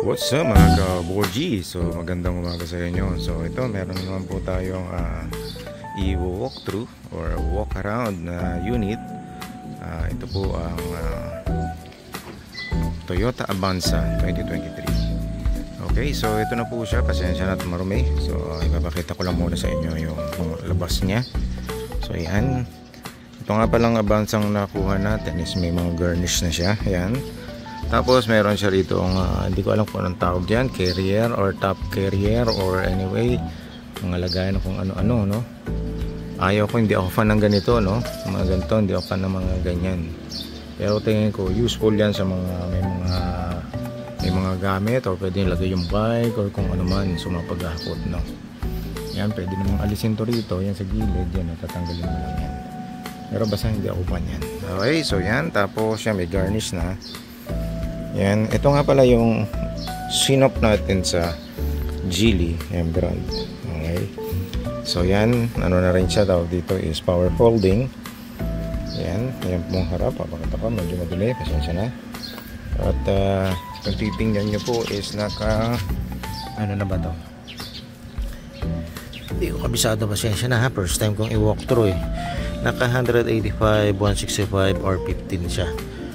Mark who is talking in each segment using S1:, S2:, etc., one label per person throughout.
S1: What's up mga ka-Borgie? So magandang umaga sa inyo. So ito meron naman po tayong i-walk through or walk around na unit. Ito po ang Toyota Avanza 2023. Okay, so ito na po siya. Pasensya na marumi. So ipapakita ko lang muna sa inyo yung labas niya. So ayan. Ito nga palang Avanza ang nakuha natin is may mga garnish na siya. Ayan. Tapos meron siya rito hindi ko alam kung anong tawag dyan, carrier or top carrier or anyway mga lagayan kung ano-ano, no? Ayaw ko, hindi ako fan ng ganito, no? Mga ganito, hindi ako fan ng mga ganyan. Pero tingin ko useful yan sa mga may mga gamit or pwede lagay yung bike or kung ano man, so mapaghakot, no? Yan, pwede namang alisin to rito, yan sa gilid, yan, tatanggalin mo lang yan. Pero basta hindi ako fan yan. Okay, so yan, tapos yan, may garnish na. Yan, ito nga pala yung sinop natin sa Geely brand. Okay. So yan, ano na rin siya, tawag dito is power folding. Yan, yan pong harap, papakita ko, medyo maduli, pasensya na. At kung titingnan nyo po is naka, ano na ba to? Hindi ko kabisado, pasensya na ha, first time kong i-walk through eh. Naka 185, 165 or 15 siya.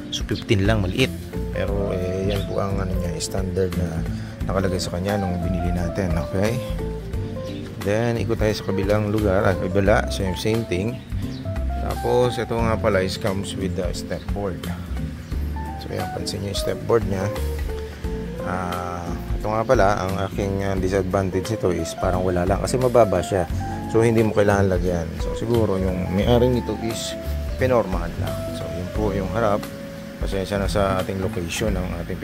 S1: So 15 lang, maliit. Pero yan po ang niya, standard na nakalagay sa kanya nung binili natin. Okay, then ikot tayo sa kabilang lugar, kabila, same thing. Tapos ito nga pala is comes with the step board. So yan, pansin nyo yung step board nya. Ito nga pala ang aking disadvantage ito is parang wala lang kasi mababa siya, so hindi mo kailangan lagyan. So siguro yung may-ari nito is pinormahan lang. So yun po yung harap. Pasensya na sa ating location ng ating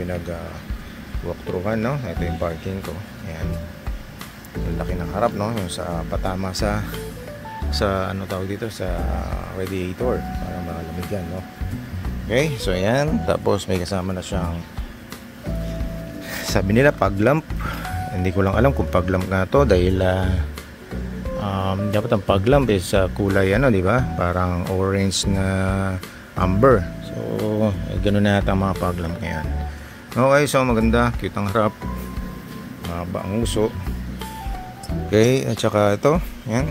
S1: walkthroughan, no? Ito yung parking ko. Ayan. Ang laki ng harap, no? Yung sa patama sa ano tawag dito, sa radiator para malamig yan, no? Okay, so ayan. Tapos may kasama na siyang, sabi nila pag lamp. Hindi ko lang alam kung pag lamp nga to dahil dapat ang pag lamp is kulay ano, di ba? Parang orange na amber. So, gano'n na yata ang mga paglamp ngayon. Okay, so maganda. Cute ang harap. Mahaba ang uso. Okay, at saka ito. Yan.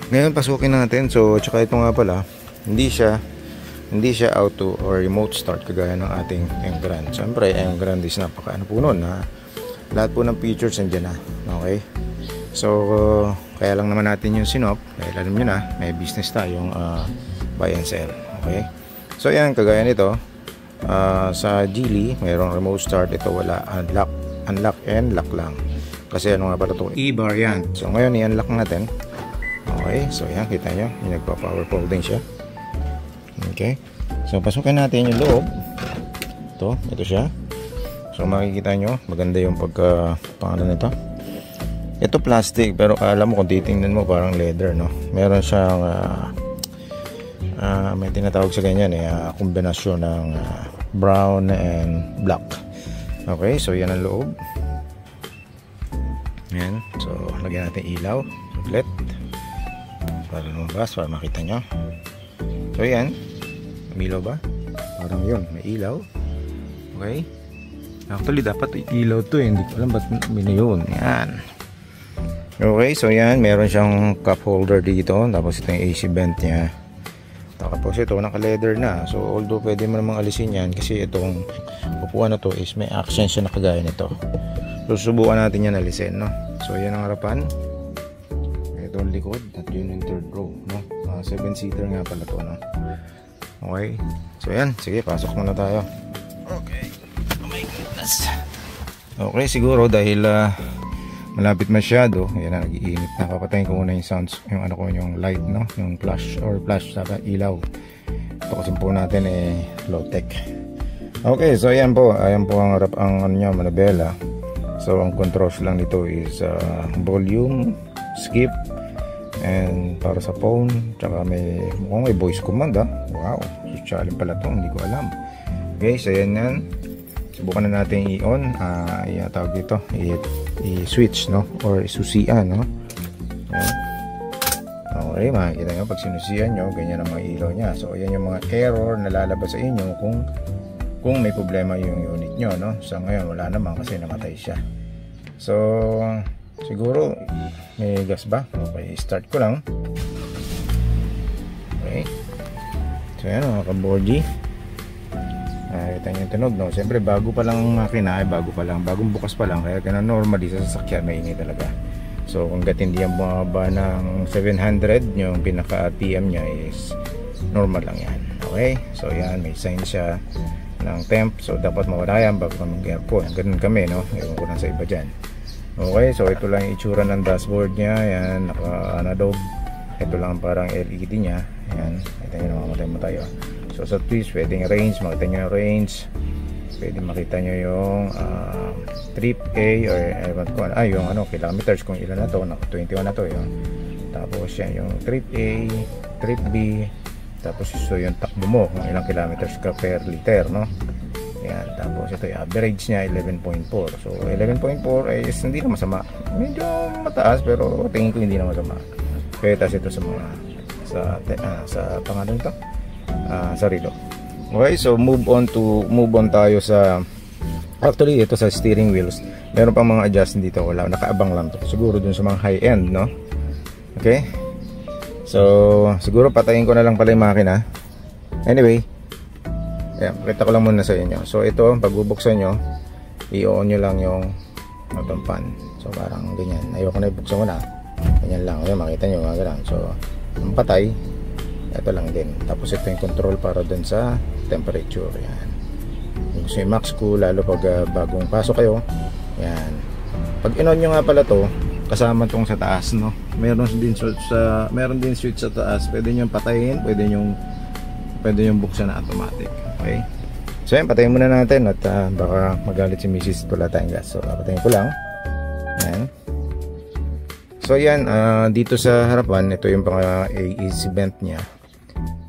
S1: Ngayon, pasukin natin. So, at saka ito nga pala, hindi siya auto or remote start kagaya ng ating Emgrand. Siyempre, Emgrand is napaka-ano po nun, ha? Lahat po ng features nandiyan na. Okay? So, kaya lang naman natin yung sinop. Dahil alam nyo na, may business tayong buy and sell. Okay? So yan, kagaya nito sa Geely, mayroong remote start. Ito wala, unlock and lock lang. Kasi ano nga pala ito, e-variant. So ngayon i-unlock natin. Okay, so yan, kita nyo, nagpa-power folding siya. Okay, so pasukin natin yung loob. Ito siya. So makikita nyo, maganda yung pangalan nito. Ito plastic, pero alam mo kung titingnan mo parang leather, no? Meron siyang may tinatawag sa ganyan kombinasyon ng brown and black. Okay, so yan ang loob. Yan, so lagyan natin ilaw ulit para lumabas, para makita nyo. So yan, umilaw ba? Parang yun, may ilaw. Okay, actually dapat ilaw to hindi ko alam ba't yun. Yan. Okay, so yan, meron siyang cup holder dito. Tapos ito yung AC vent nya. Tapos ito naka-leather na. So although pwede mo namang alisin yan kasi itong upuan na to is may action siya na kagaya nito. So subukan natin yan alisin, no? So yan ang harapan. Ito ang likod at yun yung third row, no? 7-seater nga pala to, no? Okay. So yan, sige, pasok muna tayo. Okay. Oh my goodness. Okay, siguro dahil malapit masyado, yan na, nag-iinit na. Papatayin ko muna yung sounds, yung ano ko, yung light, no? Yung flash saka ilaw. Ito kasi po natin low tech. Okay, so ayan po ang harap ang ano niya, manabela. So ang controls lang nito is volume, skip, and para sa phone, tsaka mukhang may voice command, ha? Wow, social pala to, hindi ko alam. Okay, so ayan yan. Subukan na natin i-on, tawag dito, i-switch, no? Or isusian, no? Ayan. Okay, makikita nyo pag sinusian nyo, ganyan ang mga ilaw nya. So ayan yung mga error na lalabas sa inyo kung kung may problema yung unit nyo, no? Sa ngayon wala naman kasi namatay siya. So siguro may gas ba? Okay, start ko lang. Okay, so yan mga kabordi, kita nyo yung tunog, no? Siyempre bago pa lang ang makina, bagong bukas pa lang, kaya ganun normally sa sasakyan maingay talaga. So kung hindi yan bumaba ng 700, yung pinaka RPM nya is normal lang yan. Okay, so yan, may sign siya ng temp, so dapat mawala yan bago kami mag-aircon. Ganun kami, no? Ewan ko lang sa iba dyan. Okay, so ito lang yung itsura ng dashboard nya. Yan, naka-analog. Ito lang parang LED nya. Yan, ito nyo, namamatay mo tayo. So sa twist, pwedeng range, makita nyo yung range, pwede makita nyo yung trip A or yung kilometers kung ilan na to, 21 na to yun. Tapos yan yung trip A, trip B, tapos ito yung takbo mo kung ilang kilometers ka per liter, no? Yan, tapos ito yung average nya 11.4. so 11.4 is hindi na masama, medyo mataas pero tingin ko hindi na masama. Kaya tas ito sa mga sa pangalan ito, sa relo. Okay, so move on tayo sa, actually ito sa steering wheels, meron pang mga adjustment dito, wala, nakaabang lang to siguro dun sa mga high end, no? Okay, so siguro patayin ko na lang pala yung makina. Anyway, ayan, pakita ko lang muna sa inyo. So ito, pag bubuksan nyo, i-on nyo lang yung auto fan. So parang ganyan, ayoko na ibuksan ko na, ganyan lang, ayan, makita nyo mga ganyan. So ang patay, ito lang din. Tapos ito yung control para dun sa temperature. Yan, yung gusto yung max cool, lalo pag bagong pasok kayo. Yan, pag in-on nyo nga pala to, kasama tong sa taas, no? Meron din switch sa taas. Pwede nyo patayin, pwede nyo buksan na automatic. Okay, so yan, patayin muna natin at baka magalit si Mrs. Wala tayong gas. So patayin ko lang. Yan. So yan, dito sa harapan, ito yung pang AC vent nya.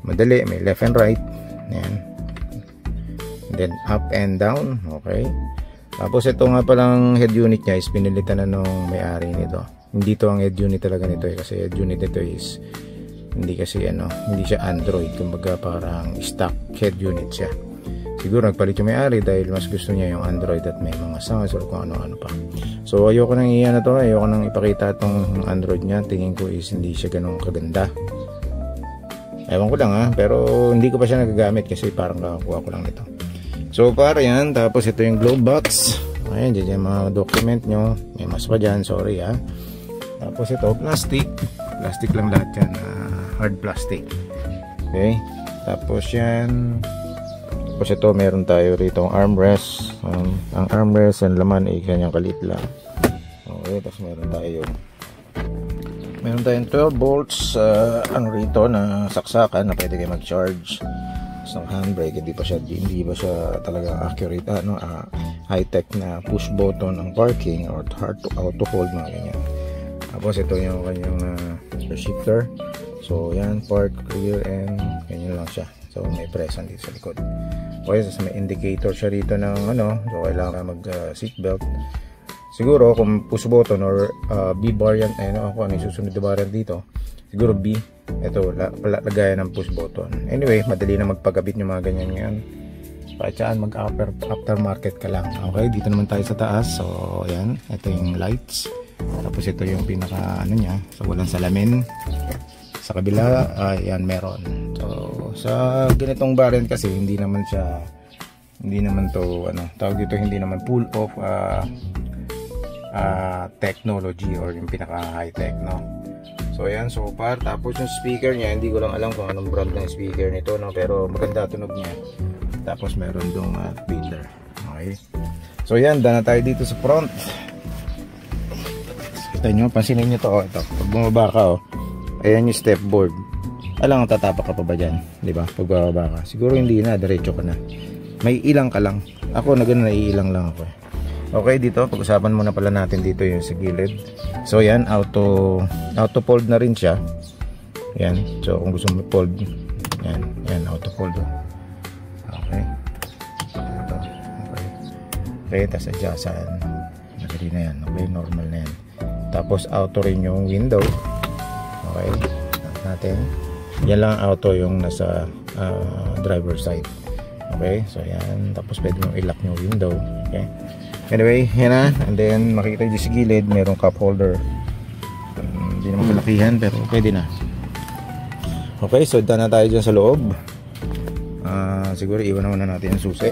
S1: Madali, may left and right. Yan. And then up and down. Okay. Tapos ito nga palang head unit nya is pinilitan na nung may-ari nito. Hindi to ang head unit talaga nito kasi head unit nito is hindi kasi hindi siya Android, kumbaga parang stock head unit siya. Siguro nagpalit yung may-ari dahil mas gusto niya yung Android at may mga sounds or kung ano-ano pa. So ayoko nang ayoko nang ipakita itong Android niya. Tingin ko is hindi siya ganun kaganda. Ewan ko lang pero hindi ko pa siya nagagamit kasi parang kakakuha ko lang nito. So para yan, tapos ito yung glove box. Ayan, dyan yung mga document nyo. May mas pa dyan, sorry Tapos ito, plastic lang lahat yan, hard plastic. Okay, tapos yan. Tapos ito, meron tayo rito ang armrest. Ang armrest, ang laman ay kanyang kalit lang. Okay, tapos meron tayong 12 volts ang rito na saksakan na pwede kayo mag-charge. Tapos ang handbrake, hindi ba siya talagang accurate, high-tech na push button ang parking or auto hold, mga ganyan. Tapos ito yung kanyang shifter. So yan, park, rear, and ganyan lang siya. So may press dito sa likod. Okay, so may indicator siya rito ng so kailangan mag seatbelt. Siguro kung push button or B bar yan, ako ano yung susunod na variant dito, siguro B. Ito, lagayan ng push button. Anyway, madali na magpagabit yung mga ganyan ngayon. Kahit saan aftermarket ka lang. Okay, dito naman tayo sa taas. So ayan, ito yung lights. Tapos ito yung pinaka niya, so walang salamin. Sa kabila, ayan, meron. So sa ganitong variant kasi hindi naman to tawag dito, hindi naman full of technology or yung pinaka high tech, no? So ayan, so far. Tapos yung speaker niya, hindi ko lang alam kung anong brand ng speaker nito, no? Pero maganda tunog niya. Tapos meron dong tweeter. Okay, so yan, dana tayo dito sa front. Kita nyo, pansinin nyo to, ito, pag bumaba ka, ayan yung step board. Alam, tatapak ka pa ba dyan, di ba? Pag bababa ka, siguro hindi na, diretso ka na. May ilang ka lang. Ako na ganun, naiilang lang ako. Okay, dito pag-usapan muna pala natin dito yung sa gilid. So yan, auto fold na rin siya. Yan, so kung gusto mo fold, yan auto fold. Okay, ito, okay, tas adjustan, madali na yan. Okay, normal na yan. Tapos auto rin yung window. Okay, natin yan lang auto yung nasa driver side. Okay, so yan. Tapos pwede nyo i-lock yung window. Okay. Anyway, yan na. And then makikita nyo sa gilid, mayroong cup holder. Hindi naman kalakihan pero pwede na. Okay, so done na tayo dyan sa loob. Siguro iwan naman na natin yung susi.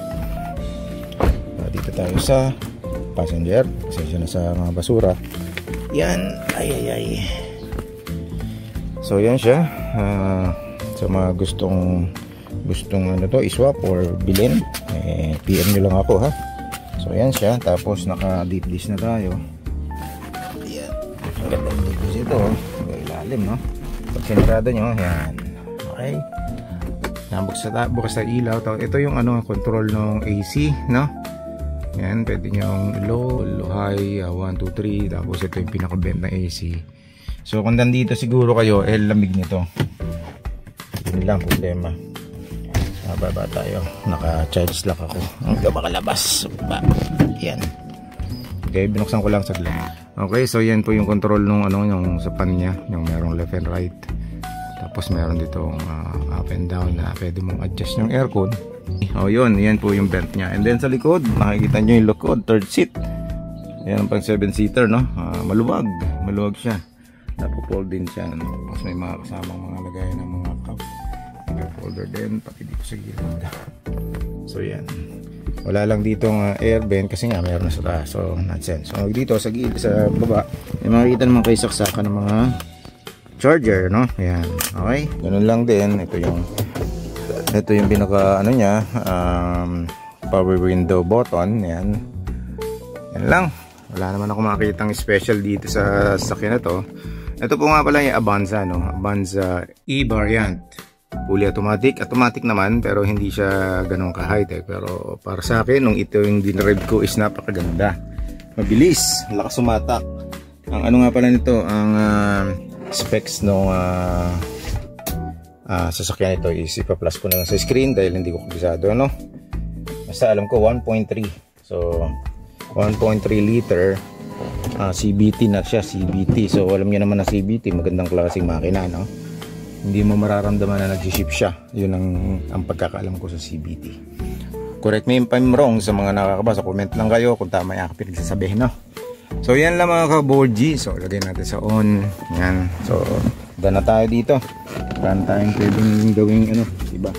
S1: Dito tayo sa passenger. Pasensya na sa mga basura. Yan. Ay. So yan siya. Sa mga gustong ano to, iswap or bilhin, PM nyo lang ako ha. So yan siya. Tapos naka deep dish na tayo. Yan. Ang ganda ng deep dish ito. Ilalim, no? Pag sinarado nyo, yan. Okay. Yan, bukas sa ilaw. Ito yung ano, control ng AC, no? Yan, pwede nyo low, high, 1, 2, 3. Tapos ito yung pinaka-vent na AC. So kung nandito siguro kayo, lamig nito. Yun lang problema. Baba tayo. Naka-charge lock ako. Hanggang makalabas. Yan. Okay, binuksan ko lang saglit. Okay, so yan po yung control nung ano, yung sa pan niya, yung merong left and right. Tapos meron ditong up and down na pwede mong adjust yung aircon. Oh, yun, yan po yung vent niya. And then sa likod, makikita nyo yung likod, third seat. Yan pang 7-seater, no? Maluwag siya. Napo-fold din siya, no? Tapos may mga kasamang mga lagayan ng mga cup. Folder din pati dito sa gilid. So yan, wala lang ditong air vent kasi nga mayroon na sa taas, so nonsense. So dito sa gilid, sa baba, may makikita naman kayo saksakan ng mga charger, no? Yan, okay, ganun lang din. Ito yung pinaka ano niya, power window button. Yan lang, wala naman ako makikitang special dito sa sasakyan na to. Ito po nga pala yung Avanza, no? Avanza E-Variant. Fully automatic naman, pero hindi siya ganun ka-high-tech. Pero para sa akin, nung ito yung dinride ko is napakaganda. Mabilis, lakas sumatak. Ang ano nga pala nito, ang specs ng sasakyan ito is ipa-plus ko na lang sa screen dahil hindi ko kabisado, ano? Basta alam ko 1.3. So 1.3 liter CVT na siya, CVT. So alam niyo naman na CVT, magandang klaseng makina, no? Hindi mo mararamdaman na nag-ship siya. Yun ang pagkakaalam ko sa CVT. Correct me if I'm wrong sa mga nakakabasa. Comment lang kayo kung tama yung aking pinagsasabihin, no? So yan lang mga ka-board G. So lagay natin sa on. Yan. So dana tayo dito. Dana tayong pwedeng gawing ano, diba?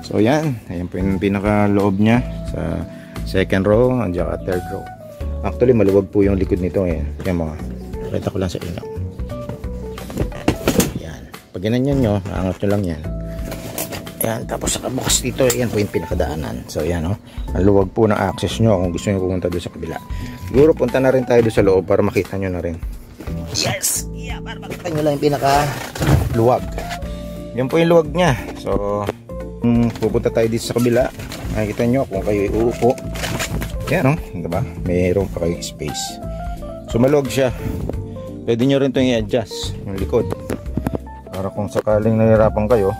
S1: So yan. Ayan po yung pinaka-loob niya sa second row at saka third row. Actually maluwag po yung likod nito. Yan mga. Pakita ko lang sa inyo. Pag ginanyan nyo, aangat nyo lang yan. Ayan, tapos nakabukas dito, yan po yung pinakadaanan. So yan, no? Ang luwag po ng access nyo kung gusto nyo pumunta doon sa kabila. Siguro punta na rin tayo doon sa loob para makita nyo na rin. Yes! Yeah, para makita nyo lang yung pinaka-luwag. Yan po yung luwag nya. So, pupunta tayo dito sa kabila. Makikita nyo kung kayo uupo. Yan, no? Diba? Mayroon pa kayo space. So, maluwag siya. Pwede nyo rin itong i-adjust yung likod. Para kung sakaling nahihirapan kayo,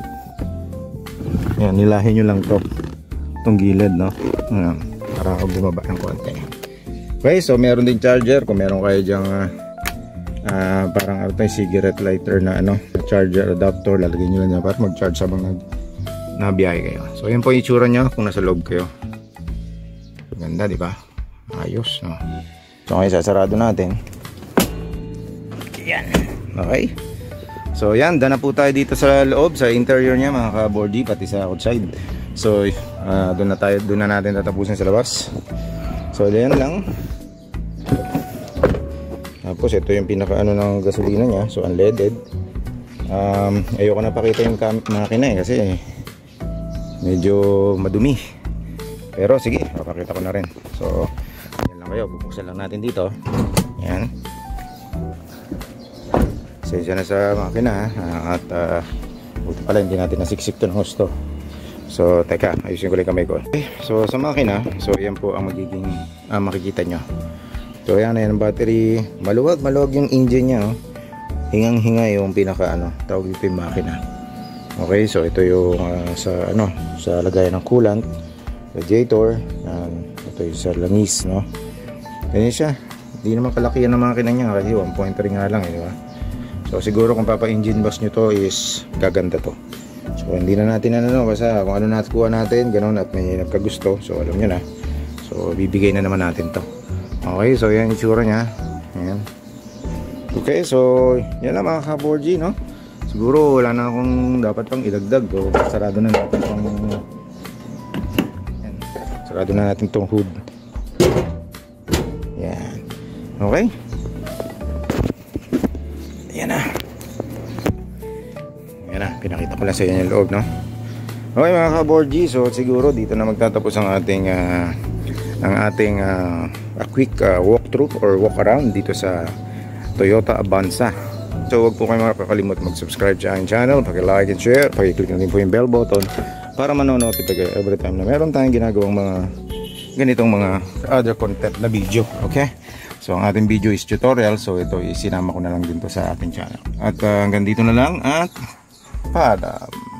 S1: yan, nilahin nyo lang itong gilid, no? Para bumaba ng konti. Okay, so meron din charger. Kung meron kayo dyang parang cigarette lighter na charger adapter, lalagyan nyo lang yan para mag-charge habang nabiyahe kayo. So yan po yung itsura nyo kung nasa loob kayo. Ganda, di ba? Ayos, no? So ngayon sasarado natin. Yan. Okay. So yan, dana po tayo dito sa loob, sa interior niya mga ka-board G, pati sa outside. So doon na natin tatapusin sa labas. So yan lang. Tapos ito yung pinaka ng gasolina niya, so unleaded. Ayoko na pakita yung makina kasi medyo madumi. Pero sige, papakita ko na rin. So yan lang kayo, bubuksan lang natin dito. Yan. Sensya na sa makina at buti pala hindi natin nasiksik to ng husto. So teka, ayusin ko lang kamay ko. Okay, so sa makina, so yan po ang magiging makikita nyo. So yan ang battery, maluwag yung engine nya, oh. Hingang-hinga yung pinaka tawag dito yung makina. Okay, so ito yung sa lagayan ng coolant, radiator, ito yung sa langis, no. Ganyan siya. Hindi naman kalakihan ng makina nya kasi 1.3 nga lang, di ba? So siguro kung papa-engine box nyo to is gaganda to. So So hindi na natin ano, basta kung ano nakuha natin, ganun, at may nagkagusto, so alam nyo na. So bibigay na naman natin to. Okay, so yan itsura nya. Ayan. Okay, so yan lang mga ka-4G, no? Siguro wala na akong dapat pang idagdag. So sarado na natin tong, yan, sarado na natin tong hood. Yan. Okay. Yan na. Yan na, pinakita ko lang sa inyo yung loob, no? Okay mga ka-4G, so siguro dito na magtatapos ang ating a quick walkthrough or walk around dito sa Toyota Avanza. So huwag po kayo makakalimut mag-subscribe sa aking channel, paki-like and share, paki-click na din po yung bell button para manonotify kayo every time na meron tayong ginagawang mga ganitong mga other content na video. Okay, so ang ating video is tutorial, so ito isinama ko na lang din to sa ating channel. At hanggang dito na lang at paalam.